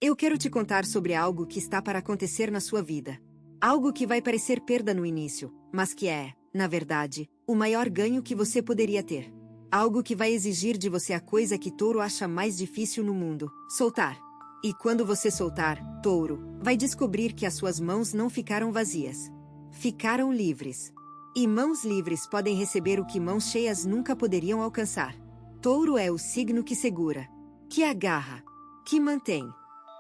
Eu quero te contar sobre algo que está para acontecer na sua vida. Algo que vai parecer perda no início, mas que é, na verdade, o maior ganho que você poderia ter. Algo que vai exigir de você a coisa que Touro acha mais difícil no mundo: soltar. E quando você soltar, Touro, vai descobrir que as suas mãos não ficaram vazias. Ficaram livres. E mãos livres podem receber o que mãos cheias nunca poderiam alcançar. Touro é o signo que segura, que agarra, que mantém,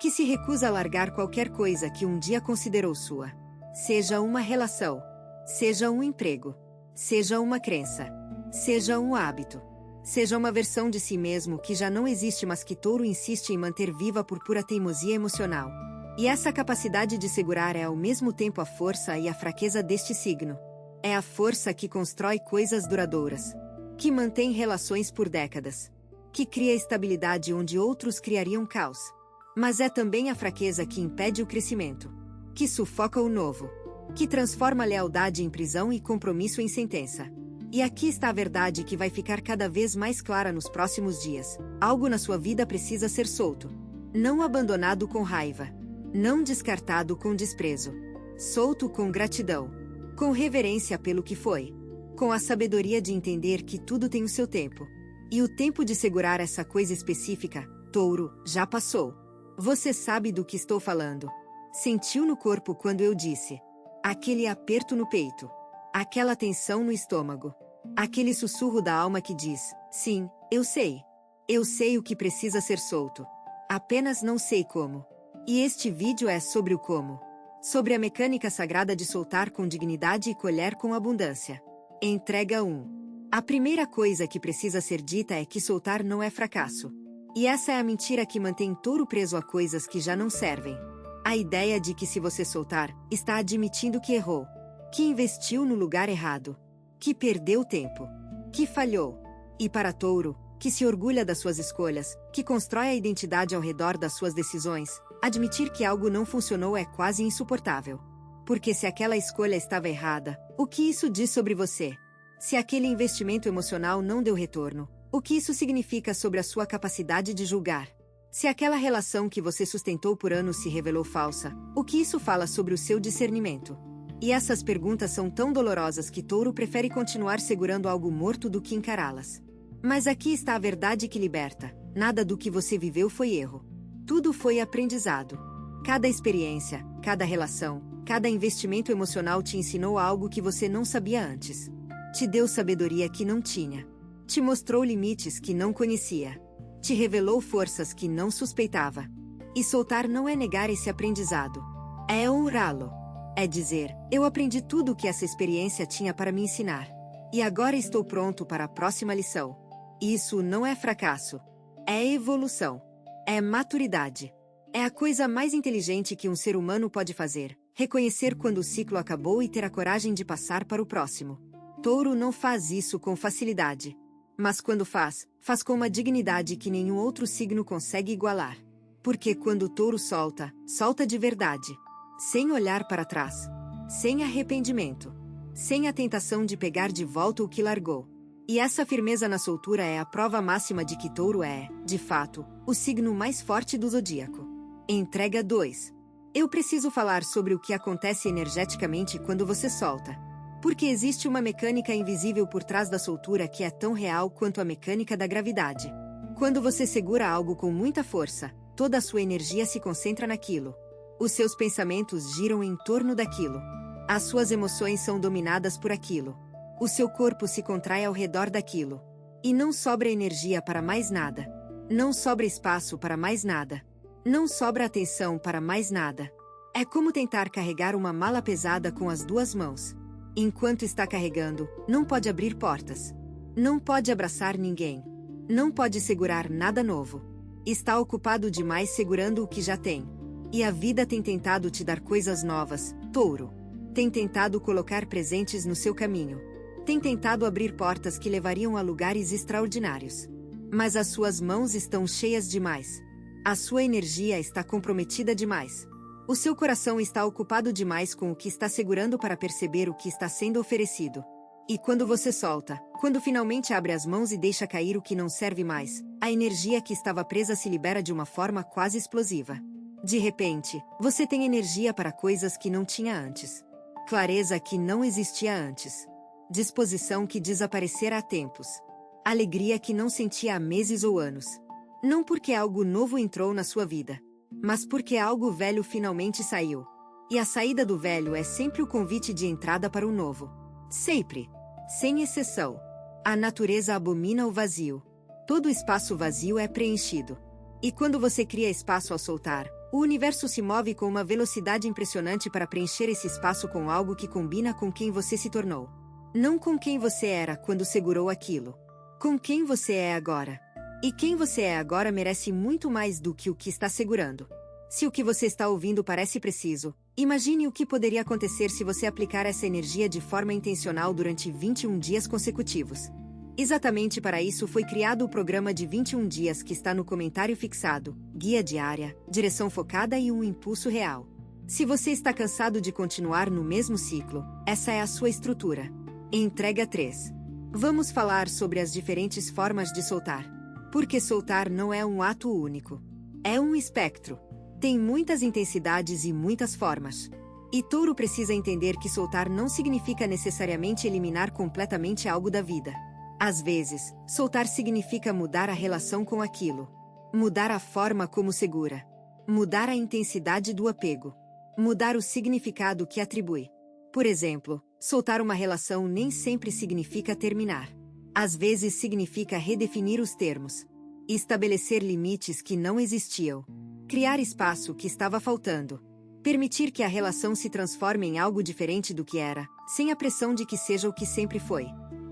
que se recusa a largar qualquer coisa que um dia considerou sua. Seja uma relação, seja um emprego, seja uma crença, seja um hábito, seja uma versão de si mesmo que já não existe, mas que Touro insiste em manter viva por pura teimosia emocional. E essa capacidade de segurar é ao mesmo tempo a força e a fraqueza deste signo. É a força que constrói coisas duradouras, que mantém relações por décadas, que cria estabilidade onde outros criariam caos. Mas é também a fraqueza que impede o crescimento, que sufoca o novo, que transforma a lealdade em prisão e compromisso em sentença. E aqui está a verdade que vai ficar cada vez mais clara nos próximos dias. Algo na sua vida precisa ser solto. Não abandonado com raiva. Não descartado com desprezo. Solto com gratidão. Com reverência pelo que foi. Com a sabedoria de entender que tudo tem o seu tempo. E o tempo de segurar essa coisa específica, Touro, já passou. Você sabe do que estou falando. Sentiu no corpo quando eu disse. Aquele aperto no peito. Aquela tensão no estômago. Aquele sussurro da alma que diz: sim, eu sei. Eu sei o que precisa ser solto. Apenas não sei como. E este vídeo é sobre o como. Sobre a mecânica sagrada de soltar com dignidade e colher com abundância. Entrega 1. A primeira coisa que precisa ser dita é que soltar não é fracasso. E essa é a mentira que mantém Touro preso a coisas que já não servem. A ideia de que se você soltar, está admitindo que errou, que investiu no lugar errado, que perdeu tempo, que falhou. E para Touro, que se orgulha das suas escolhas, que constrói a identidade ao redor das suas decisões, admitir que algo não funcionou é quase insuportável. Porque se aquela escolha estava errada, o que isso diz sobre você? Se aquele investimento emocional não deu retorno, o que isso significa sobre a sua capacidade de julgar? Se aquela relação que você sustentou por anos se revelou falsa, o que isso fala sobre o seu discernimento? E essas perguntas são tão dolorosas que Touro prefere continuar segurando algo morto do que encará-las. Mas aqui está a verdade que liberta: nada do que você viveu foi erro. Tudo foi aprendizado. Cada experiência, cada relação, cada investimento emocional te ensinou algo que você não sabia antes. Te deu sabedoria que não tinha. Te mostrou limites que não conhecia. Te revelou forças que não suspeitava. E soltar não é negar esse aprendizado. É honrá-lo. É dizer: eu aprendi tudo o que essa experiência tinha para me ensinar. E agora estou pronto para a próxima lição. Isso não é fracasso. É evolução. É maturidade. É a coisa mais inteligente que um ser humano pode fazer: reconhecer quando o ciclo acabou e ter a coragem de passar para o próximo. Touro não faz isso com facilidade. Mas quando faz, faz com uma dignidade que nenhum outro signo consegue igualar. Porque quando o Touro solta, solta de verdade. Sem olhar para trás. Sem arrependimento. Sem a tentação de pegar de volta o que largou. E essa firmeza na soltura é a prova máxima de que Touro é, de fato, o signo mais forte do zodíaco. Entrega 2. Eu preciso falar sobre o que acontece energeticamente quando você solta. Porque existe uma mecânica invisível por trás da soltura que é tão real quanto a mecânica da gravidade. Quando você segura algo com muita força, toda a sua energia se concentra naquilo. Os seus pensamentos giram em torno daquilo. As suas emoções são dominadas por aquilo. O seu corpo se contrai ao redor daquilo. E não sobra energia para mais nada. Não sobra espaço para mais nada. Não sobra atenção para mais nada. É como tentar carregar uma mala pesada com as duas mãos. Enquanto está carregando, não pode abrir portas. Não pode abraçar ninguém. Não pode segurar nada novo. Está ocupado demais segurando o que já tem. E a vida tem tentado te dar coisas novas, Touro. Tem tentado colocar presentes no seu caminho. Tem tentado abrir portas que levariam a lugares extraordinários. Mas as suas mãos estão cheias demais. A sua energia está comprometida demais. O seu coração está ocupado demais com o que está segurando para perceber o que está sendo oferecido. E quando você solta, quando finalmente abre as mãos e deixa cair o que não serve mais, a energia que estava presa se libera de uma forma quase explosiva. De repente, você tem energia para coisas que não tinha antes. Clareza que não existia antes. Disposição que desaparecera há tempos. Alegria que não sentia há meses ou anos. Não porque algo novo entrou na sua vida, mas porque algo velho finalmente saiu. E a saída do velho é sempre o convite de entrada para o novo. Sempre. Sem exceção. A natureza abomina o vazio. Todo espaço vazio é preenchido. E quando você cria espaço ao soltar, o universo se move com uma velocidade impressionante para preencher esse espaço com algo que combina com quem você se tornou. Não com quem você era quando segurou aquilo. Com quem você é agora. E quem você é agora merece muito mais do que o que está segurando. Se o que você está ouvindo parece preciso, imagine o que poderia acontecer se você aplicar essa energia de forma intencional durante 21 dias consecutivos. Exatamente para isso foi criado o programa de 21 dias que está no comentário fixado, guia diária, direção focada e um impulso real. Se você está cansado de continuar no mesmo ciclo, essa é a sua estrutura. Entrega 3. Vamos falar sobre as diferentes formas de soltar. Porque soltar não é um ato único. É um espectro. Tem muitas intensidades e muitas formas. E Touro precisa entender que soltar não significa necessariamente eliminar completamente algo da vida. Às vezes, soltar significa mudar a relação com aquilo. Mudar a forma como segura. Mudar a intensidade do apego. Mudar o significado que atribui. Por exemplo, soltar uma relação nem sempre significa terminar. Às vezes significa redefinir os termos. Estabelecer limites que não existiam. Criar espaço que estava faltando. Permitir que a relação se transforme em algo diferente do que era, sem a pressão de que seja o que sempre foi.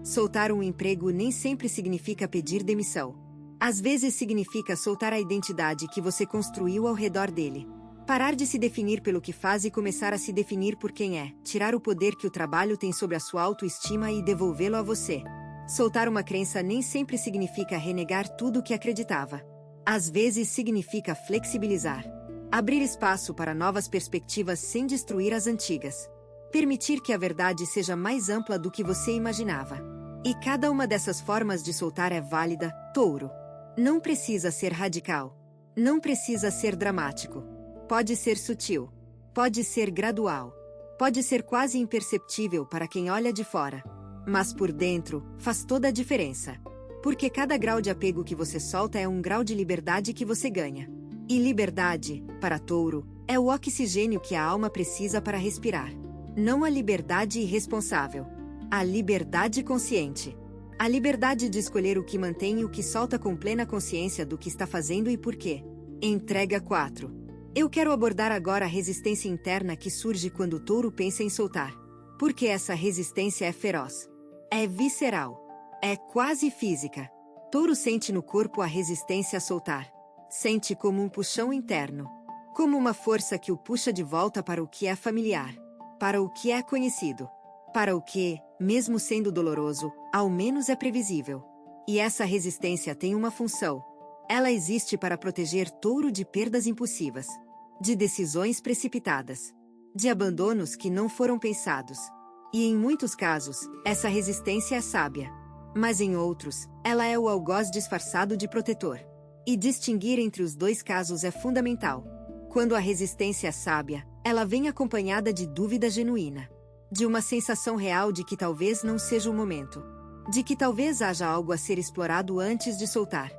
Soltar um emprego nem sempre significa pedir demissão. Às vezes significa soltar a identidade que você construiu ao redor dele. Parar de se definir pelo que faz e começar a se definir por quem é. Tirar o poder que o trabalho tem sobre a sua autoestima e devolvê-lo a você. Soltar uma crença nem sempre significa renegar tudo o que acreditava. Às vezes significa flexibilizar. Abrir espaço para novas perspectivas sem destruir as antigas. Permitir que a verdade seja mais ampla do que você imaginava. E cada uma dessas formas de soltar é válida, Touro. Não precisa ser radical. Não precisa ser dramático. Pode ser sutil. Pode ser gradual. Pode ser quase imperceptível para quem olha de fora. Mas por dentro, faz toda a diferença. Porque cada grau de apego que você solta é um grau de liberdade que você ganha. E liberdade, para Touro, é o oxigênio que a alma precisa para respirar. Não a liberdade irresponsável. A liberdade consciente. A liberdade de escolher o que mantém e o que solta com plena consciência do que está fazendo e por quê. Entrega 4. Eu quero abordar agora a resistência interna que surge quando o Touro pensa em soltar. Porque essa resistência é feroz. É visceral. É quase física. Touro sente no corpo a resistência a soltar. Sente como um puxão interno. Como uma força que o puxa de volta para o que é familiar. Para o que é conhecido. Para o que, mesmo sendo doloroso, ao menos é previsível. E essa resistência tem uma função. Ela existe para proteger Touro de perdas impulsivas. De decisões precipitadas. De abandonos que não foram pensados. E em muitos casos, essa resistência é sábia. Mas em outros, ela é o algoz disfarçado de protetor. E distinguir entre os dois casos é fundamental. Quando a resistência é sábia, ela vem acompanhada de dúvida genuína. De uma sensação real de que talvez não seja o momento. De que talvez haja algo a ser explorado antes de soltar.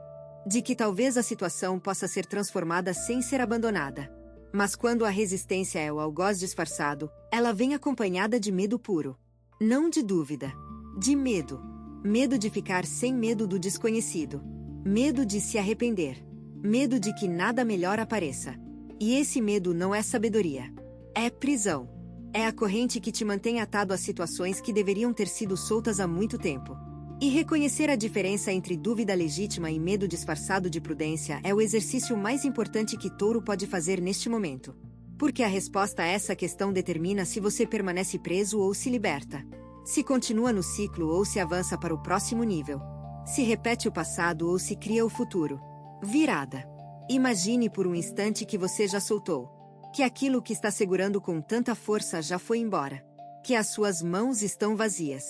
De que talvez a situação possa ser transformada sem ser abandonada. Mas quando a resistência é o algoz disfarçado, ela vem acompanhada de medo puro. Não de dúvida. De medo. Medo de ficar sem medo do desconhecido. Medo de se arrepender. Medo de que nada melhor apareça. E esse medo não é sabedoria. É prisão. É a corrente que te mantém atado a situações que deveriam ter sido soltas há muito tempo. E reconhecer a diferença entre dúvida legítima e medo disfarçado de prudência é o exercício mais importante que Touro pode fazer neste momento. Porque a resposta a essa questão determina se você permanece preso ou se liberta. Se continua no ciclo ou se avança para o próximo nível. Se repete o passado ou se cria o futuro. Virada. Imagine por um instante que você já soltou. Que aquilo que está segurando com tanta força já foi embora. Que as suas mãos estão vazias.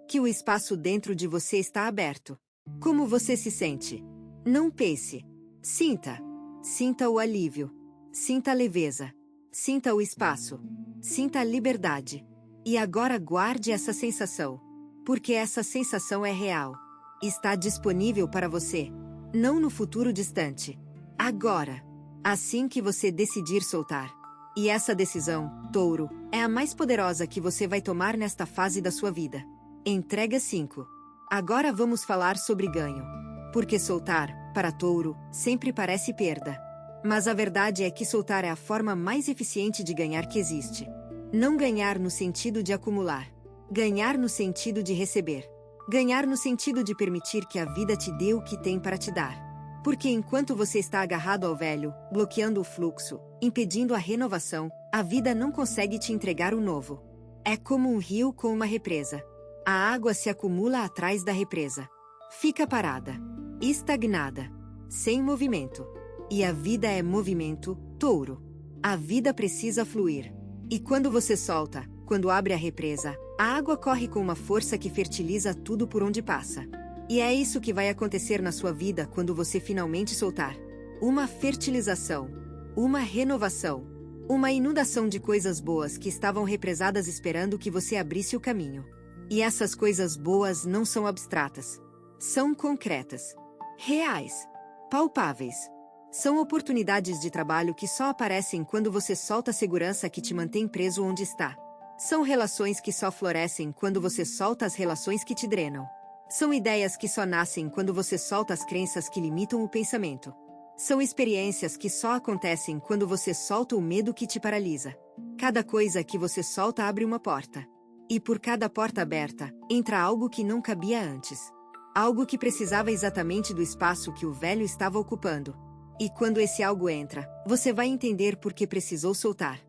Que o espaço dentro de você está aberto. Como você se sente? Não pense. Sinta. Sinta o alívio. Sinta a leveza. Sinta o espaço. Sinta a liberdade. E agora guarde essa sensação. Porque essa sensação é real. Está disponível para você. Não no futuro distante. Agora. Assim que você decidir soltar. E essa decisão, Touro, é a mais poderosa que você vai tomar nesta fase da sua vida. Entrega 5. Agora vamos falar sobre ganho. Porque soltar, para Touro, sempre parece perda. Mas a verdade é que soltar é a forma mais eficiente de ganhar que existe. Não ganhar no sentido de acumular. Ganhar no sentido de receber. Ganhar no sentido de permitir que a vida te dê o que tem para te dar. Porque enquanto você está agarrado ao velho, bloqueando o fluxo, impedindo a renovação, a vida não consegue te entregar o novo. É como um rio com uma represa. A água se acumula atrás da represa. Fica parada. Estagnada. Sem movimento. E a vida é movimento, Touro. A vida precisa fluir. E quando você solta, quando abre a represa, a água corre com uma força que fertiliza tudo por onde passa. E é isso que vai acontecer na sua vida quando você finalmente soltar. Uma fertilização. Uma renovação. Uma inundação de coisas boas que estavam represadas esperando que você abrisse o caminho. E essas coisas boas não são abstratas. São concretas. Reais. Palpáveis. São oportunidades de trabalho que só aparecem quando você solta a segurança que te mantém preso onde está. São relações que só florescem quando você solta as relações que te drenam. São ideias que só nascem quando você solta as crenças que limitam o pensamento. São experiências que só acontecem quando você solta o medo que te paralisa. Cada coisa que você solta abre uma porta. E por cada porta aberta, entra algo que não cabia antes. Algo que precisava exatamente do espaço que o velho estava ocupando. E quando esse algo entra, você vai entender por que precisou soltar.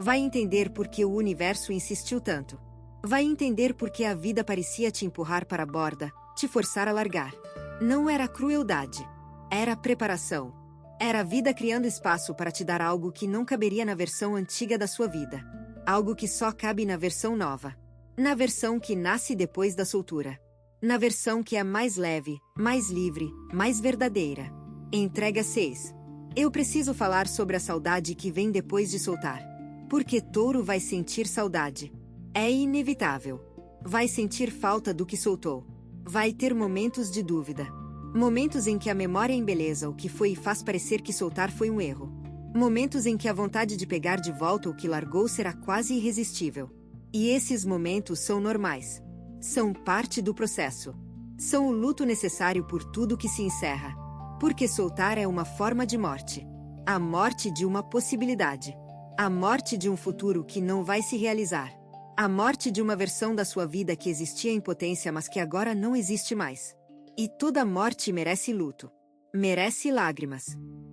Vai entender por que o universo insistiu tanto. Vai entender por que a vida parecia te empurrar para a borda, te forçar a largar. Não era crueldade. Era preparação. Era a vida criando espaço para te dar algo que não caberia na versão antiga da sua vida. Algo que só cabe na versão nova. Na versão que nasce depois da soltura. Na versão que é mais leve, mais livre, mais verdadeira. Entrega 6. Eu preciso falar sobre a saudade que vem depois de soltar. Porque Touro vai sentir saudade. É inevitável. Vai sentir falta do que soltou. Vai ter momentos de dúvida. Momentos em que a memória embeleza o que foi e faz parecer que soltar foi um erro. Momentos em que a vontade de pegar de volta o que largou será quase irresistível. E esses momentos são normais. São parte do processo. São o luto necessário por tudo que se encerra. Porque soltar é uma forma de morte. A morte de uma possibilidade. A morte de um futuro que não vai se realizar. A morte de uma versão da sua vida que existia em potência mas que agora não existe mais. E toda morte merece luto. Merece lágrimas.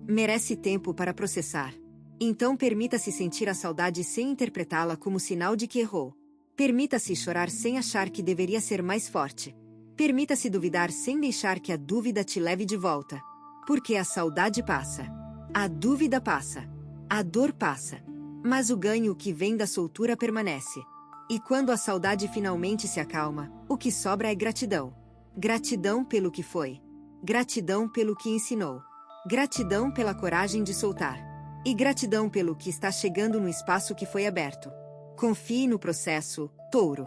Merece tempo para processar. Então permita-se sentir a saudade sem interpretá-la como sinal de que errou. Permita-se chorar sem achar que deveria ser mais forte. Permita-se duvidar sem deixar que a dúvida te leve de volta. Porque a saudade passa. A dúvida passa. A dor passa. Mas o ganho que vem da soltura permanece. E quando a saudade finalmente se acalma, o que sobra é gratidão. Gratidão pelo que foi. Gratidão pelo que ensinou. Gratidão pela coragem de soltar. E gratidão pelo que está chegando no espaço que foi aberto. Confie no processo, Touro.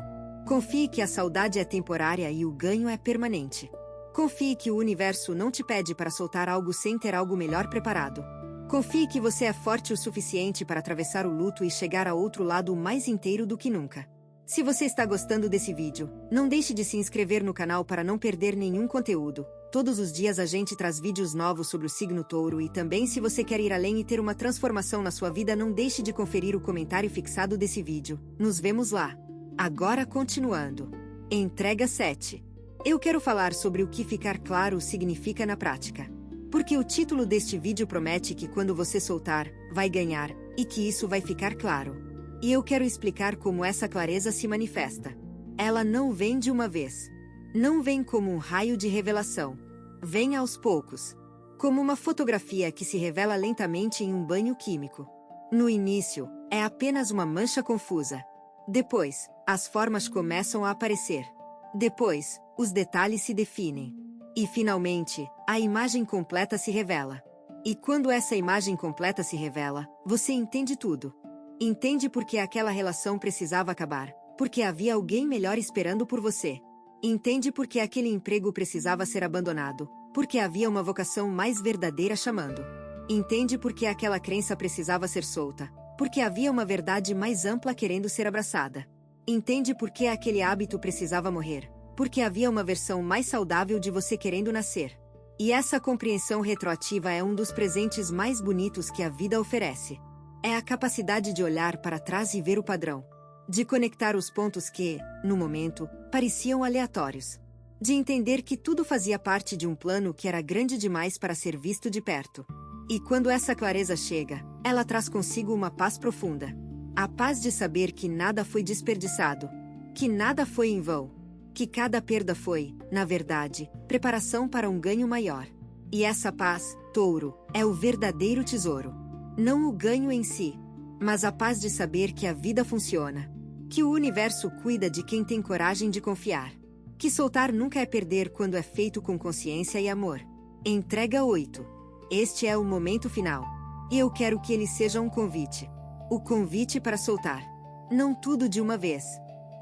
Confie que a saudade é temporária e o ganho é permanente. Confie que o universo não te pede para soltar algo sem ter algo melhor preparado. Confie que você é forte o suficiente para atravessar o luto e chegar ao outro lado mais inteiro do que nunca. Se você está gostando desse vídeo, não deixe de se inscrever no canal para não perder nenhum conteúdo. Todos os dias a gente traz vídeos novos sobre o signo Touro e também se você quer ir além e ter uma transformação na sua vida, não deixe de conferir o comentário fixado desse vídeo. Nos vemos lá. Agora continuando. Entrega 7. Eu quero falar sobre o que ficar claro significa na prática. Porque o título deste vídeo promete que quando você soltar, vai ganhar, e que isso vai ficar claro. E eu quero explicar como essa clareza se manifesta. Ela não vem de uma vez. Não vem como um raio de revelação. Vem aos poucos. Como uma fotografia que se revela lentamente em um banho químico. No início, é apenas uma mancha confusa. Depois, as formas começam a aparecer. Depois, os detalhes se definem. E finalmente, a imagem completa se revela. E quando essa imagem completa se revela, você entende tudo. Entende porque aquela relação precisava acabar, porque havia alguém melhor esperando por você. Entende porque aquele emprego precisava ser abandonado, porque havia uma vocação mais verdadeira chamando. Entende porque aquela crença precisava ser solta, porque havia uma verdade mais ampla querendo ser abraçada. Entende porque aquele hábito precisava morrer, porque havia uma versão mais saudável de você querendo nascer. E essa compreensão retroativa é um dos presentes mais bonitos que a vida oferece. É a capacidade de olhar para trás e ver o padrão. De conectar os pontos que, no momento, pareciam aleatórios. De entender que tudo fazia parte de um plano que era grande demais para ser visto de perto. E quando essa clareza chega, ela traz consigo uma paz profunda. A paz de saber que nada foi desperdiçado. Que nada foi em vão. Que cada perda foi, na verdade, preparação para um ganho maior. E essa paz, Touro, é o verdadeiro tesouro. Não o ganho em si, mas a paz de saber que a vida funciona. Que o universo cuida de quem tem coragem de confiar. Que soltar nunca é perder quando é feito com consciência e amor. Entrega 8. Este é o momento final. E eu quero que ele seja um convite. O convite para soltar. Não tudo de uma vez.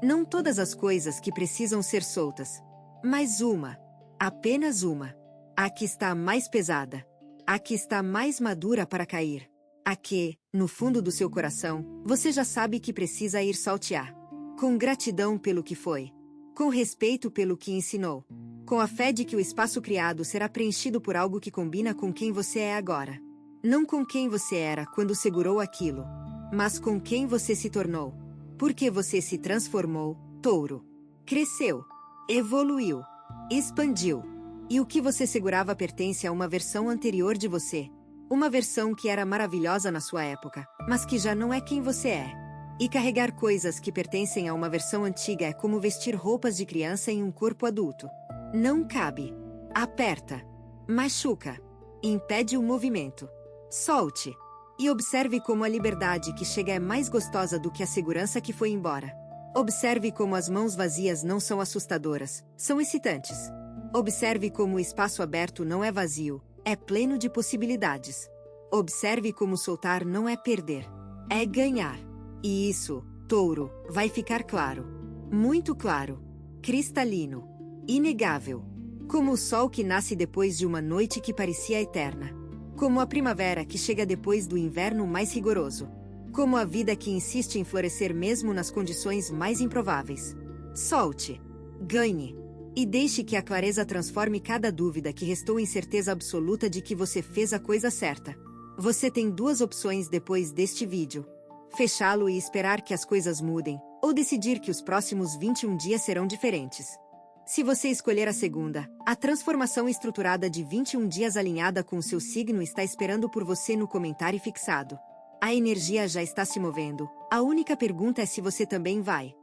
Não todas as coisas que precisam ser soltas. Mas uma. Apenas uma. A que está mais pesada. A que está mais madura para cair. A que, no fundo do seu coração, você já sabe que precisa ir saltear. Com gratidão pelo que foi. Com respeito pelo que ensinou. Com a fé de que o espaço criado será preenchido por algo que combina com quem você é agora. Não com quem você era quando segurou aquilo. Mas com quem você se tornou. Porque você se transformou, Touro. Cresceu. Evoluiu. Expandiu. E o que você segurava pertence a uma versão anterior de você. Uma versão que era maravilhosa na sua época, mas que já não é quem você é. E carregar coisas que pertencem a uma versão antiga é como vestir roupas de criança em um corpo adulto. Não cabe. Aperta. Machuca. Impede o movimento. Solte. E observe como a liberdade que chega é mais gostosa do que a segurança que foi embora. Observe como as mãos vazias não são assustadoras, são excitantes. Observe como o espaço aberto não é vazio, é pleno de possibilidades. Observe como soltar não é perder, é ganhar. E isso, Touro, vai ficar claro. Muito claro. Cristalino. Inegável. Como o sol que nasce depois de uma noite que parecia eterna. Como a primavera que chega depois do inverno mais rigoroso. Como a vida que insiste em florescer mesmo nas condições mais improváveis. Solte. Ganhe. E deixe que a clareza transforme cada dúvida que restou em certeza absoluta de que você fez a coisa certa. Você tem duas opções depois deste vídeo. Fechá-lo e esperar que as coisas mudem, ou decidir que os próximos 21 dias serão diferentes. Se você escolher a segunda, a transformação estruturada de 21 dias alinhada com o seu signo está esperando por você no comentário fixado. A energia já está se movendo, a única pergunta é se você também vai.